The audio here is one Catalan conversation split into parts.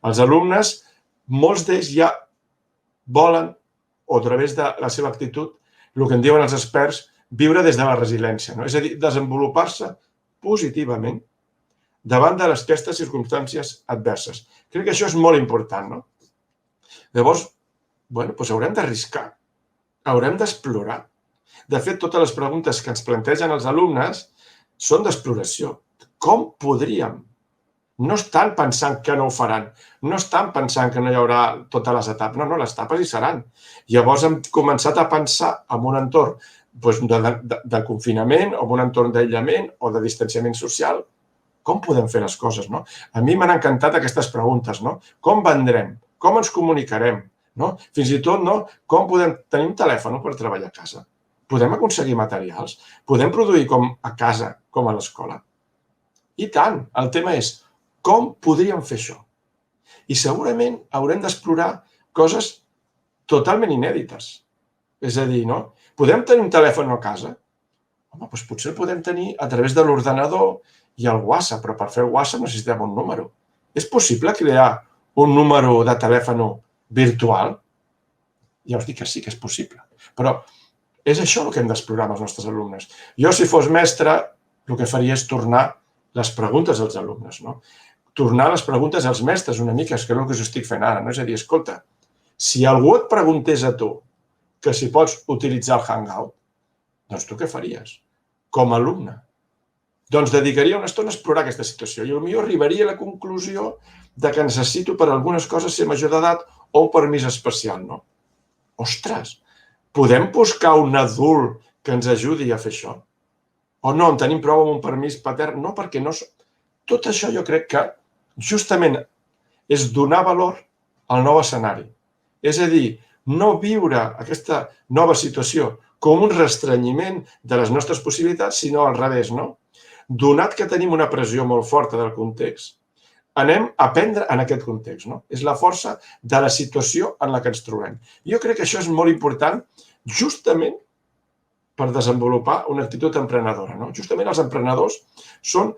Els alumnes, molts d'ells ja volen, o a través de la seva actitud, el que en diuen els experts, viure des de la resiliència, és a dir, desenvolupar-se positivament davant d'aquestes circumstàncies adverses. Crec que això és molt important, no? Llavors, haurem d'arriscar, haurem d'explorar. De fet, totes les preguntes que ens plantegen els alumnes són d'exploració. Com podríem? No estan pensant que no ho faran, no estan pensant que no hi haurà totes les etapes, no, les etapes hi seran. Llavors hem començat a pensar en un entorn de confinament o en un entorn d'aïllament o de distanciament social. Com podem fer les coses? A mi m'han encantat aquestes preguntes. Com vendrem? Com ens comunicarem? Fins i tot, com podem tenir un telèfon per treballar a casa? Podem aconseguir materials? Podem produir com a casa, com a l'escola? I tant! El tema és com podríem fer això? I segurament haurem d'explorar coses totalment inèdites. És a dir, podem tenir un telèfon a casa? Home, doncs potser el podem tenir a través de l'ordenador i el WhatsApp, però per fer el WhatsApp necessitem un número. És possible crear un número de telèfon virtual? Ja us dic que sí que és possible. Però és això el que hem d'explorar amb els nostres alumnes. Jo, si fos mestre, el que faria és tornar les preguntes als alumnes, tornar les preguntes als mestres una mica, és que és el que us estic fent ara, és a dir, escolta, si algú et preguntés a tu que si pots utilitzar el Hangout, doncs tu què faries com a alumne? Doncs dedicaria una estona a explorar aquesta situació i potser arribaria a la conclusió que necessito per algunes coses ser major d'edat o un permís especial, Ostres, podem buscar un adult que ens ajudi a fer això? O no, en tenim prou amb un permís patern? No, perquè no... Tot això jo crec que justament és donar valor al nou escenari. És a dir, no viure aquesta nova situació com un restrenyiment de les nostres possibilitats, sinó al revés, Donat que tenim una pressió molt forta del context, anem a aprendre en aquest context, És la força de la situació en la que ens trobem. Jo crec que això és molt important justament per desenvolupar una actitud emprenedora. Justament els emprenedors són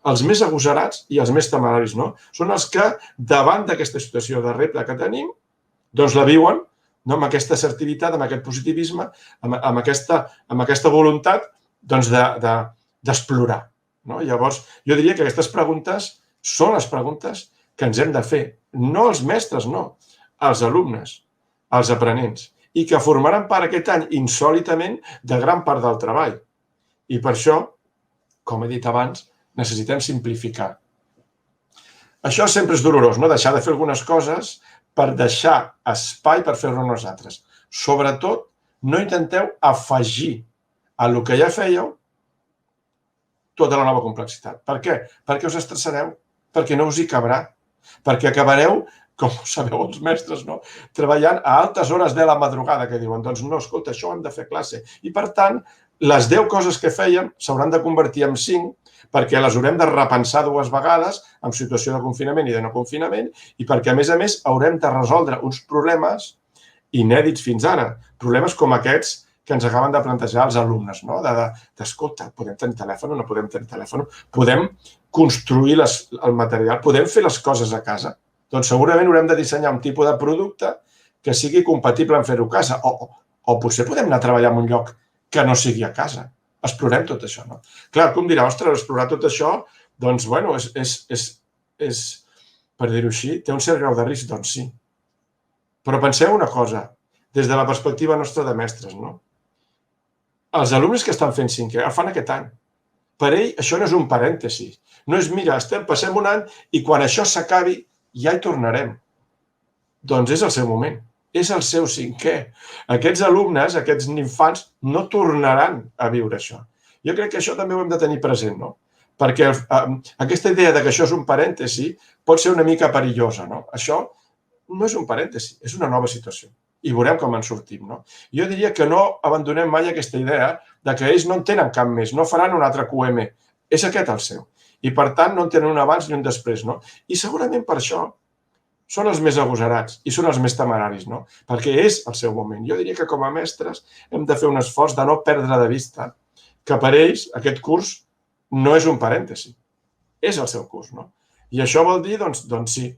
els més agosarats i els més temeraris. Són els que, davant d'aquesta situació de repte que tenim, doncs la viuen amb aquesta assertivitat, amb aquest positivisme, amb aquesta voluntat d'explorar. Llavors, jo diria que aquestes preguntes són les preguntes que ens hem de fer. No els mestres, no. Els alumnes, els aprenents. I que formaran part aquest any, insòlitament, de gran part del treball. I per això, com he dit abans, necessitem simplificar. Això sempre és dolorós, deixar de fer algunes coses per deixar espai per fer-ne unes altres. Sobretot, no intenteu afegir a el que ja fèieu tota la nova complexitat. Per què? Perquè us estressareu, perquè no us hi cabrà, perquè acabareu, com sabeu els mestres, treballant a altes hores de la madrugada, que diuen, doncs no, escolta, això ho hem de fer classe. I per tant, les 10 coses que fèiem s'hauran de convertir en 5, perquè les haurem de repensar 2 vegades en situació de confinament i de no confinament, i perquè, a més, haurem de resoldre uns problemes inèdits fins ara, problemes com aquests que ens acaben de plantejar els alumnes, d'escolta, podem tenir telèfon o no podem tenir telèfon? Podem construir el material? Podem fer les coses a casa? Doncs segurament haurem de dissenyar un tipus de producte que sigui compatible en fer-ho a casa. O potser podem anar a treballar en un lloc que no sigui a casa. Explorem tot això, Clar, com dirà, ostres, explorar tot això, doncs, bueno, és, per dir-ho així, té un cert grau de risc, doncs sí. Però penseu una cosa, des de la perspectiva nostra de mestres, Els alumnes que estan fent 5è fan aquest any. Per ell, això no és un parèntesi. No és, mira, passem un any i quan això s'acabi ja hi tornarem. Doncs és el seu moment. És el seu 5è. Aquests alumnes, aquests infants, no tornaran a viure això. Jo crec que això també ho hem de tenir present, Perquè aquesta idea que això és un parèntesi pot ser una mica perillosa, Això no és un parèntesi, és una nova situació. I veurem com en sortim, Jo diria que no abandonem mai aquesta idea que ells no en tenen cap més, no faran un altre QM. És aquest el seu. I, per tant, no en tenen un abans ni un després, I segurament per això són els més agosarats i són els més temeraris, Perquè és el seu moment. Jo diria que com a mestres hem de fer un esforç de no perdre de vista que per ells aquest curs no és un parèntesi, és el seu curs, I això vol dir, doncs sí,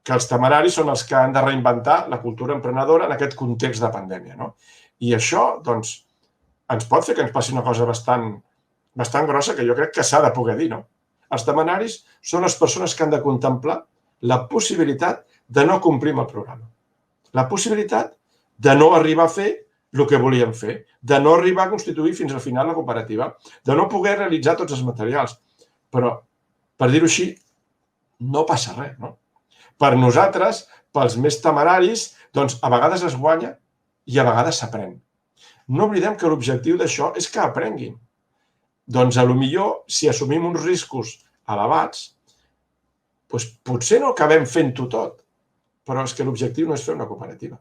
que els temeraris són els que han de reinventar la cultura emprenedora en aquest context de pandèmia. No? I això, doncs, ens pot fer que ens passi una cosa bastant grossa que jo crec que s'ha de poder dir. No? Els temeraris són les persones que han de contemplar la possibilitat de no complir amb el programa. La possibilitat de no arribar a fer el que volíem fer, de no arribar a constituir fins al final la cooperativa, de no poder realitzar tots els materials. Però, per dir-ho així, no passa res. No? Per nosaltres, pels més temeraris, doncs a vegades es guanya i a vegades s'aprèn. No oblidem que l'objectiu d'això és que aprenguin. Doncs potser, si assumim uns riscos elevats, doncs potser no acabem fent-ho tot, però és que l'objectiu no és fer una cooperativa.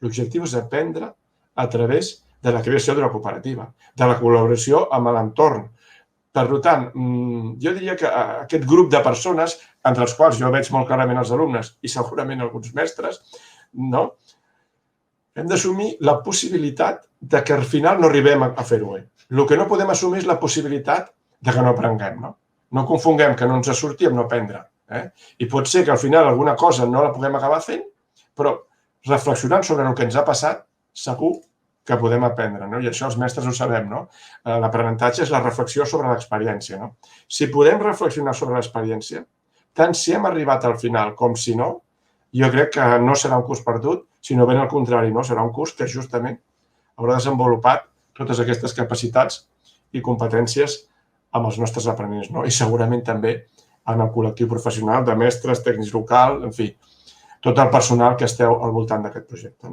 L'objectiu és aprendre a través de la creació d'una cooperativa, de la col·laboració amb l'entorn. Per tant, jo diria que aquest grup de persones, entre els quals jo veig molt clarament els alumnes i segurament alguns mestres, no? Hem d'assumir la possibilitat de que al final no arribem a fer-ho bé. El que no podem assumir és la possibilitat de que no aprenguem. No confonguem que no ens surti amb no aprendre. I pot ser que al final alguna cosa no la puguem acabar fent, però reflexionant sobre el que ens ha passat, segur que podem aprendre. I això els mestres ho sabem. L'aprenentatge és la reflexió sobre l'experiència. Si podem reflexionar sobre l'experiència, tant si hem arribat al final com si no, jo crec que no serà un curs perdut, sinó ben al contrari, serà un curs que justament haurà desenvolupat totes aquestes capacitats i competències amb els nostres aprenents. I segurament també en el col·lectiu professional de mestres, tècnics locals, en fi, tot el personal que esteu al voltant d'aquest projecte.